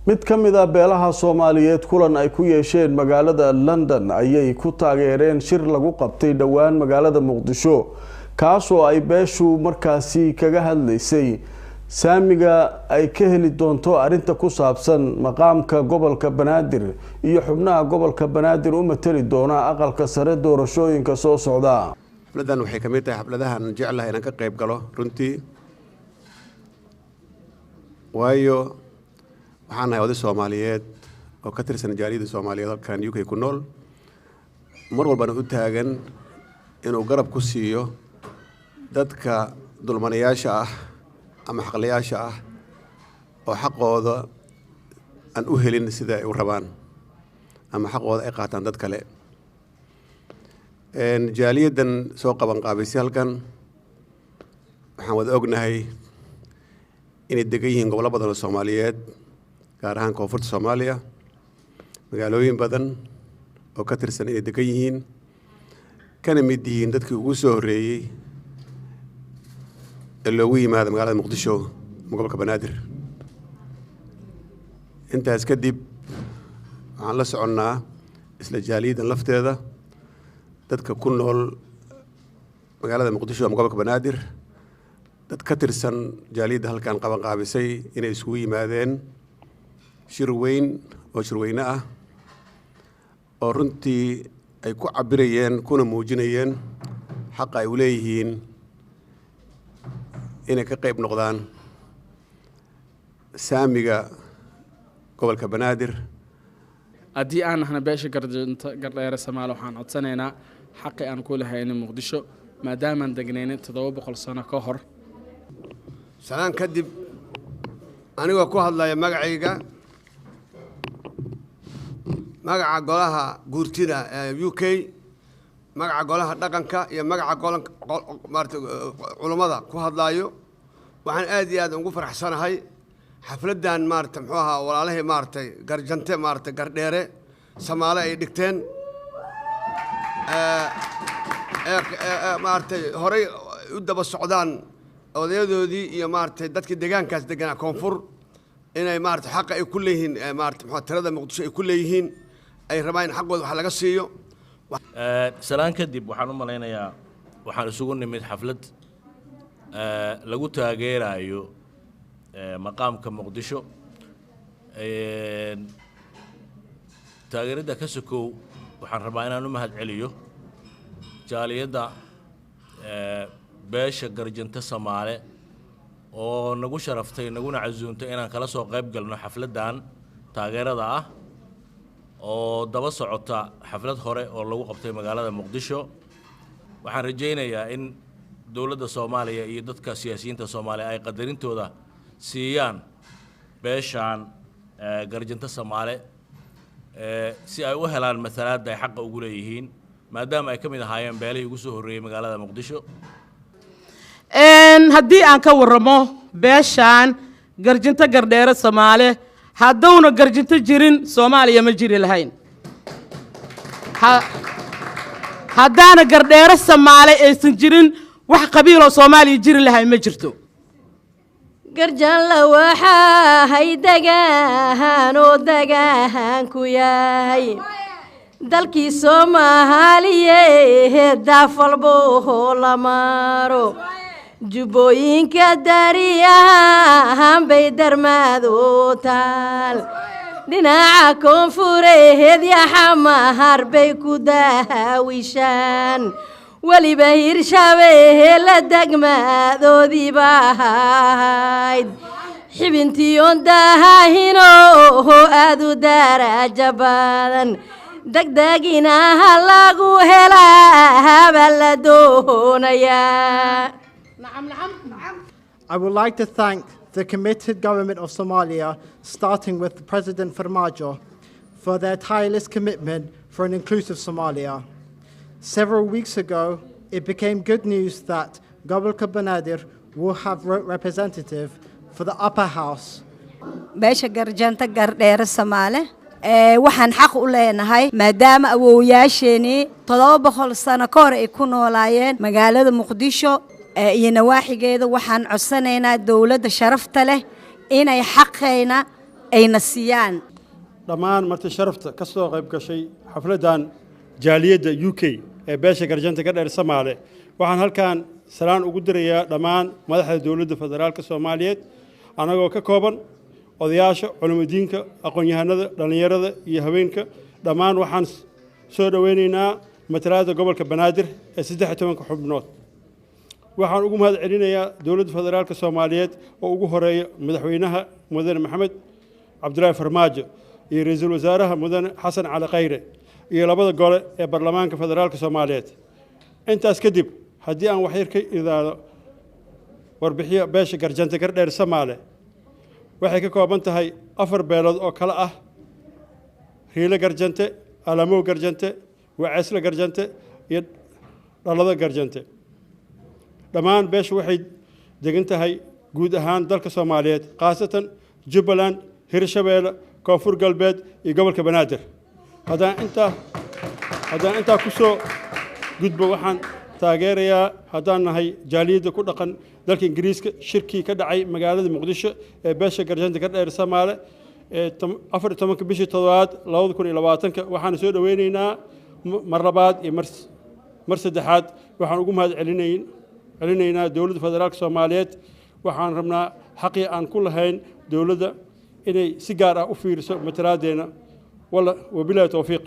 mid ka mid ah beelaha Soomaaliyeed kulan ay ku yeesheen magaalada London ayay ku taageereen shir lagu qabtay dhawaan magaalada Muqdisho kaasoo ay beeshu markaasi kaga hadlaysay saamiga ay ka heli doonto arinta ku saabsan maqaamka gobolka Banaadir iyo xubnaha gobolka Banaadir u matali doona aqalka sare doorashooyinka soo socda. xafladan waxay kamid tahay xafladahan jeclahay inaan ka qayb galo runtii waayo waxaan nahay oday Soomaaliyeed oo ka tirsan jaaliyadda Soomaaliyeed halkan UK ku nool mar walbana u taagan inuu garab ku siiyo dadka dulmanayaasha ah ama xaqlayaasha ah oo xaqooda aan u helin sida ay u rabaan ama xaqooda ay qaataan dad kale jaaliyaddan soo qaban qaabisay halkan waxaan wada ognahay inay degan yihiin gobollo badan oo Soomaaliyeed gaar ahaan koonfurta Soomaaliya magaalooyin badan oo ka tirsan inay degan yihiin kana mid yihiin dadkii ugu soo horeeyay ee loogu yimaado magaalada Muqdisho gobolka Banaadir intaas kadib waxaan la soconnaa isla jaaliyaddan lafteeda dadka ku nool magaalada Muqdisho ama gobolka Banaadir dad ka tirsan jaaliyadda halkan qaban qaabisay inay isugu yimaadeen shir weyn oo shirweyne ah oo runtii ay ku cabirayeen kuna muujinayeen xaq ay u leeyihiin inay ka qayb noqdaan saamiga gobolka Banaadir haddii aan nahna beesha gardheere Soomaali waxaan codsanaynaa xaqi aan ku lahayn Muqdisho maadaama aan degnayn 700 sano ka hor salaan kadib anigoo ku hadlaya magacayga magaca golaha guurtida UK magaca golaha dhaqanka iyo magaca culimada ku hadlayo waxaan aad iyo aad ugu faraxsanahay xafladan muxuu ahaa walaalahay garjante gardheere Soomaali ay dhigteen horay u daba socdaan odayadoodii iyo dadkii deegaankaas deganaa koonfur inay xaq ay ku leeyihiin tirada Muqdisho ay ku leeyihiin ay rabaan in xaqooda wax laga siiyo salaan kadib waxaan u malaynayaa waxaan isugu nimid xaflad lagu taageerayo maqaamka Muqdisho taageerada ka sokow waxaan rabaa inaan u mahad celiyo jaaliyadda beesha garjanta Soomaali oo nagu sharaftay naguna casuuntay inaan kala soo qayb galno xafladan taageerada ah oo daba socota xaflad hore oo lagu qabtay magaalada Muqdisho waxaan rajaynayaa in dawladda Soomaaliya iyo dadka siyaasiyiinta Soomaaliya ay qadarintooda siiyaan beeshan garjanta Soomaali si ay u helaan matalaad ay xaq ugu leeyihiin maadaama ay kamid ahaayeen beelihii ugu soo horeeyay magaalada Muqdisho haddii aan ka waramo beeshan garjinta gardheere Soomaali haddawna garjinta jirin Soomaaliya ma jiri lahayn haddaana gardheere Soomaali aysan jirin wax qabiil oo Soomaaliya jiri lahayn ma jirto garjan la waxa hay dagahan oo dagahan ku yahay dalkii Soomaaliyeed dafalbo la maro jubbooyinka dariyahan bay darmaado taal dhinaca koonfureed ya xamar bay ku daawishaan waliba Hirshabeelle degmadoodii bahayd xibintii on daahino aad u darajo badan degdegina lagu helaa bala doonaya. I would like to thank the committed government of Somalia, starting with President Farmaajo, for their tireless commitment for an inclusive Somalia. Several weeks ago, it became good news that Gobolka Banaadir will have a representative for the upper house. beesha garjanta gardheere Soomaali waxaan xaq u leenahay maadaama awoowayaasheeni 700 sano ka hor ay ku noolaayeen magaalada Muqdisho iyo nawaaxigeeda waxaan codsanaynaa dawladda sharafta leh inay xaqeena ayna siiyaan dhammaan marti sharafta ka soo qayb gashay xafladan jaaliyadda UK ee beesha garjanta ka dheer Soomaaliya waxaan halkaan salaan ugu dirayaa dhammaan madaxda dawladda federaalka Soomaaliyeed anagoo ka kooban odayaasha culimadiinka aqoon-yahanada dhalinyarada iyo haweenka dhammaan waxaan soo dhaweynaynaa matalaada gobolka Banaadir ee 13 xubnood waxaan ugu mahad celinayaa dawladda federaalka Soomaaliyeed oo ugu horeeya madaxweynaha mudane Maxamed Cabdullaahi Farmaajo iyo ra'iisul wasaaraha mudane Xasan Cali Khayre iyo labada gole ee baarlamaanka federaalka Soomaaliyeed intaas kadib haddii aan wax yar ka idaado warbixiyo beesha garjanta ka dheer Soomaaliya waxay ka kooban tahay 4 beelood oo kala ah Riile Garjante Alamow Garjante Waceesle Garjante iyo Dhalada Garjante dhammaan beeshu waxay degan tahay guud ahaan dalka Soomaaliyeed qaasatan Jubbaland Hirshabeelle Koonfur Galbeed iyo gobolka Banaadir haddaan intaa ku soo gudbo waxaan taageerayaa haddaan nahay jaaliyadda ku dhaqan dalka Ingiriiska shirkii ka dhacay magaalada Muqdisho ee beesha garjanta ka dheer Soomaaliya ee 14 bishii 7 2020 waxaan soo dhaweynaynaa mar labaad iyo mar saddexaad waxaan ugu mahad celinaynaa dawladda federaalka Soomaaliyeed waxaan rabnaa xaqii aan ku lahayn dawladda inay si gaar ah u fiiriso matalaadeena wala wabillahi tawfiiq